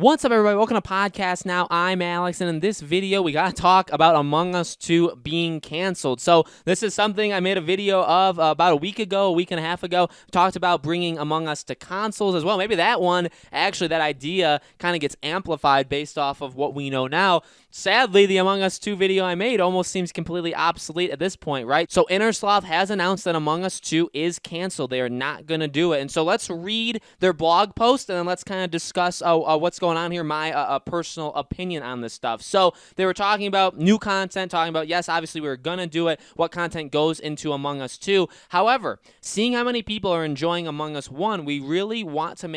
What's up, everybody? Welcome to Podcast Now. I'm Alex, and in this video, we got to talk about Among Us 2 being canceled. So this is something I made a video of about a week and a half ago. Talked about bringing Among Us to consoles as well. Maybe that one, actually, that idea kind of gets amplified based off of what we know now. Sadly, the Among Us 2 video I made almost seems completely obsolete at this point, right? So Innersloth has announced that Among Us 2 is canceled. They are not going to do it. And so let's read their blog post, and then let's kind of discuss what's going on here, my personal opinion on this stuff. So they were talking about new content, talking about, yes, obviously we were going to do it, what content goes into Among Us 2. However, seeing how many people are enjoying Among Us 1, we really want to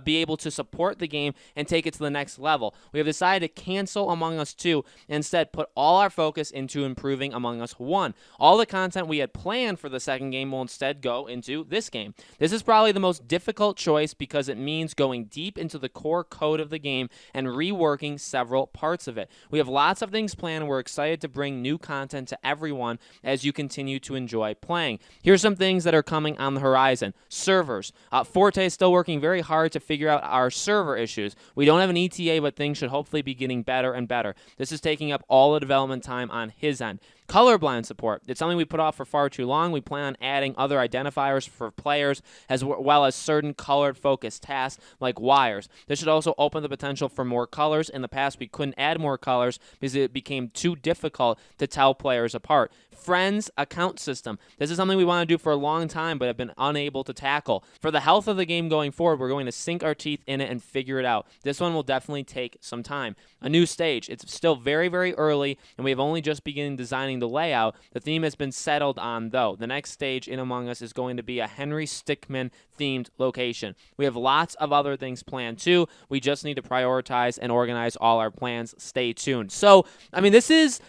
be able to support the game and take it to the next level. We have decided to cancel Among Us 2 and instead put all our focus into improving Among Us 1. All the content we had planned for the second game will instead go into this game. This is probably the most difficult choice because it means going deep into the core code of the game and reworking several parts of it. We have lots of things planned, and we're excited to bring new content to everyone as you continue to enjoy playing. Here's some things that are coming on the horizon. Servers. Forte is still working very hard to figure out our server issues. We don't have an ETA, but things should hopefully be getting better and better. This is taking up all the development time on his end. Colorblind support. It's something we put off for far too long. We plan on adding other identifiers for players as well as certain colored focused tasks like wires. This should also open the potential for more colors. In the past, we couldn't add more colors because it became too difficult to tell players apart. Friends account system. This is something we want to do for a long time but have been unable to tackle. For the health of the game going forward, we're going to sink our teeth in it and figure it out. This one will definitely take some time. A new stage. It's still very, very early, and we have only just begun designing the layout. The theme has been settled on, though. The next stage in Among Us is going to be a Henry Stickmin themed location. We have lots of other things planned too. We just need to prioritize and organize all our plans. Stay tuned. So, I mean, this is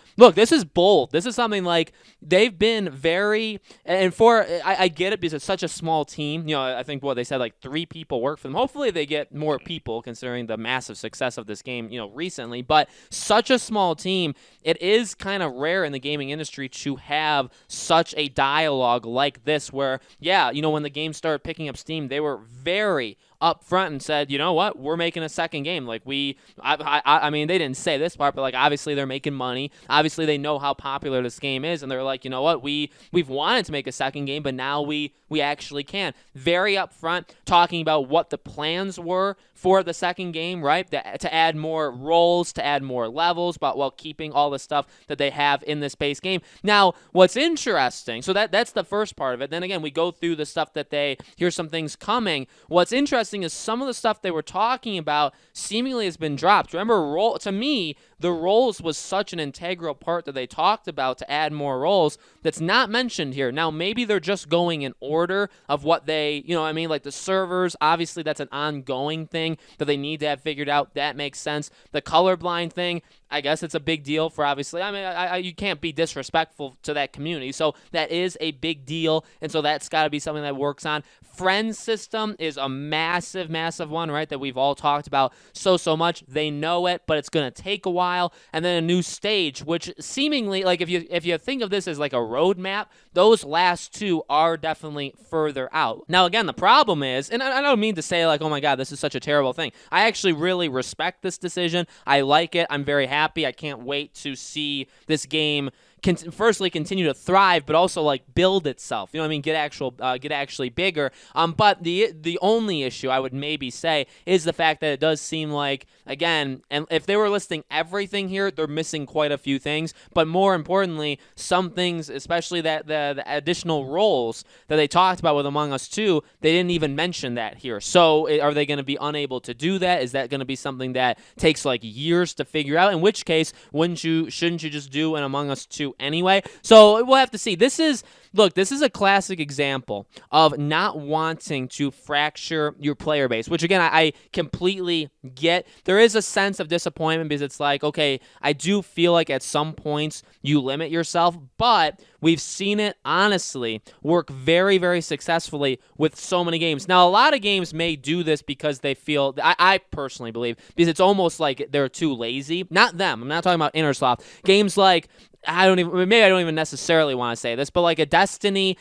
bold. This is something like they've been very, and I get it because it's such a small team. You know, I think what they said, like 3 people work for them. Hopefully they get more people considering the massive success of this game, you know, recently, but such a small team. It is kind of rare in the gaming industry to have such a dialogue like this where, yeah, you know, when the game started picking up steam, they were very up front and said, you know what, we're making a second game. Like I mean, they didn't say this part, but like obviously they're making money. Obviously they know how popular this game is, and they're like, you know what, we've wanted to make a second game, but now we actually can. Very upfront, talking about what the plans were for the second game, right? To add more roles, to add more levels, but while keeping all the stuff that they have in this base game. Now, what's interesting, so that's the first part of it. Then again, we go through the stuff that here's some things coming. What's interesting is some of the stuff they were talking about seemingly has been dropped. Remember, to me, the roles was such an integral part that they talked about to add more roles that's not mentioned here. Now, maybe they're just going in order of what they, you know what I mean? Like the servers, obviously that's an ongoing thing that they need to have figured out. That makes sense. The colorblind thing, I guess it's a big deal for obviously. I mean, you can't be disrespectful to that community. So that is a big deal. And so that's got to be something that works on. Friends system is a massive, massive one, right? That we've all talked about so much. They know it, but it's going to take a while. And then a new stage, which seemingly, like if you think of this as like a roadmap, those last 2 are definitely further out. Now, again, the problem is, and I don't mean to say like, oh my God, this is such a terrible thing. I actually really respect this decision. I like it. I'm very happy. I can't wait to see this game firstly continue to thrive, but also like build itself. You know what I mean? Get actually bigger. But the only issue I would maybe say is the fact that it does seem like, again, and if they were listing everything here, they're missing quite a few things. But more importantly, some things, especially that the additional roles that they talked about with Among Us 2, they didn't even mention that here. So are they going to be unable to do that? Is that going to be something that takes like years to figure out? In which case, shouldn't you just do an Among Us 2 anyway? So we'll have to see. This is a classic example of not wanting to fracture your player base, which again, I completely get. There is a sense of disappointment because it's like, okay, I do feel like at some points you limit yourself, but we've seen it honestly work very, very successfully with so many games. Now, a lot of games may do this because they feel, I personally believe, because it's almost like they're too lazy. Not them. I'm not talking about Innersloth. Games like, maybe I don't even necessarily want to say this, but like a Destiny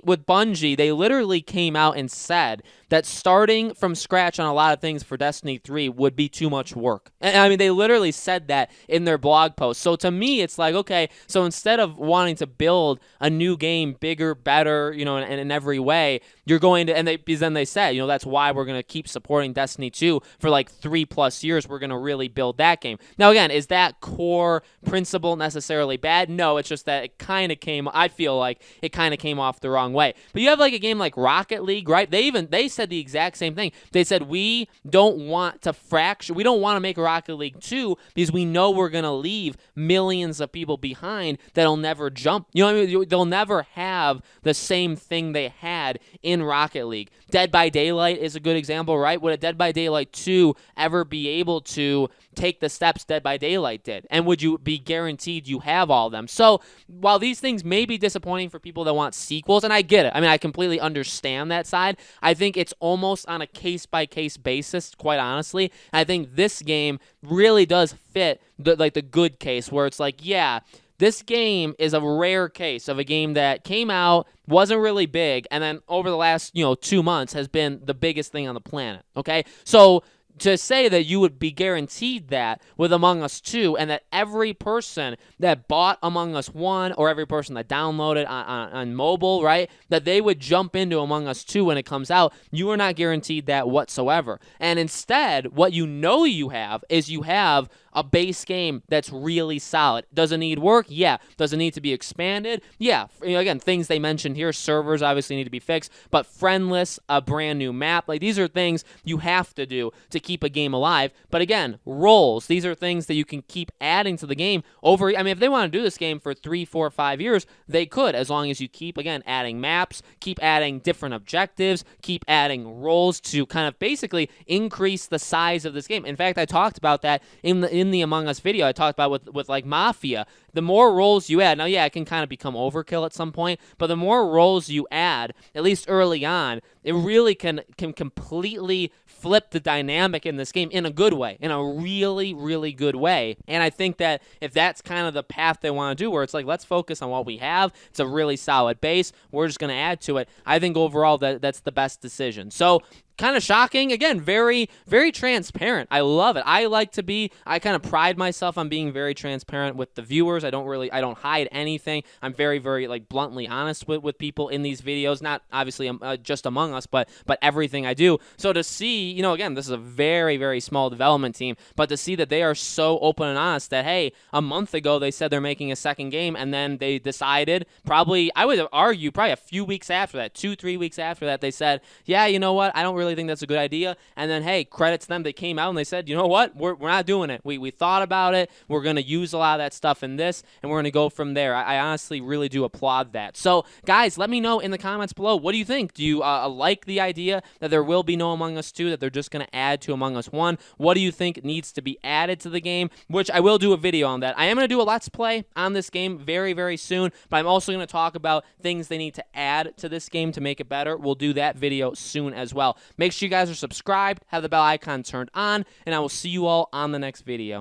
with Bungie, they literally came out and said that starting from scratch on a lot of things for Destiny 3 would be too much work. And I mean, they literally said that in their blog post. So to me, it's like, okay, so instead of wanting to build a new game bigger, better, you know, in every way, you're going to, and because then they said, you know, that's why we're going to keep supporting Destiny 2 for like 3+ years. We're going to really build that game. Now, again, is that core principle necessarily bad? No, it's just that it kind of came, I feel like it kind of came off the wrong way. But you have like a game like Rocket League, right? They said the exact same thing. They said, we don't want to fracture, we don't want to make a Rocket League 2 because we know we're going to leave millions of people behind that'll never jump. You know what I mean? They'll never have the same thing they had in Rocket League. Dead by Daylight is a good example, right? Would a Dead by Daylight 2 ever be able to take the steps Dead by Daylight did? And would you be guaranteed you have all of them? So while these things may be disappointing for people that want sequels, and I get it, I mean, I completely understand that side, I think it's almost on a case-by-case basis, quite honestly. I think this game really does fit the good case where it's like, yeah, this game is a rare case of a game that came out, wasn't really big, and then over the last, 2 months has been the biggest thing on the planet, okay? So to say that you would be guaranteed that with Among Us 2 and that every person that bought Among Us 1 or every person that downloaded on mobile, right, that they would jump into Among Us 2 when it comes out, you are not guaranteed that whatsoever. And instead, what you have is you have a base game that's really solid. Does it need work? Yeah. Does it need to be expanded? Yeah. Again, things they mentioned here, servers obviously need to be fixed, but friendless, a brand new map, like these are things you have to do to keep a game alive. But again, roles, these are things that you can keep adding to the game over. I mean, if they want to do this game for 3, 4, 5 years, they could, as long as you keep, again, adding maps, keep adding different objectives, keep adding roles to kind of basically increase the size of this game. In fact, I talked about that in the Among Us video. I talked about with like Mafia. The more roles you add, now yeah, it can kind of become overkill at some point, but the more roles you add, at least early on, it really can completely flip the dynamic in this game in a good way, in a really, really good way. And I think that if that's kind of the path they want to do, where it's like, let's focus on what we have, it's a really solid base, we're just going to add to it, I think overall that's the best decision. So kind of shocking. Again, very, very transparent. I love it. I kind of pride myself on being very transparent with the viewers. I don't hide anything. I'm very, very like bluntly honest with people in these videos. Not obviously just Among Us, but everything I do. So to see, again, this is a very, very small development team, but to see that they are so open and honest that, hey, a month ago they said they're making a second game, and then they decided, probably, I would argue, probably a few weeks after that, 2-3 weeks after that, they said, yeah, you know what, I don't really think that's a good idea. And then, hey, credit to them, they came out and they said, you know what, we're not doing it. We thought about it. We're going to use a lot of that stuff in this, and we're going to go from there. I honestly really do applaud that. So, guys, let me know in the comments below. What do you think? Do you like the idea that there will be no Among Us 2, that they're just going to add to Among Us 1? What do you think needs to be added to the game? Which I will do a video on that. I am going to do a Let's Play on this game very, very soon, but I'm also going to talk about things they need to add to this game to make it better. We'll do that video soon as well. Make sure you guys are subscribed, have the bell icon turned on, and I will see you all on the next video.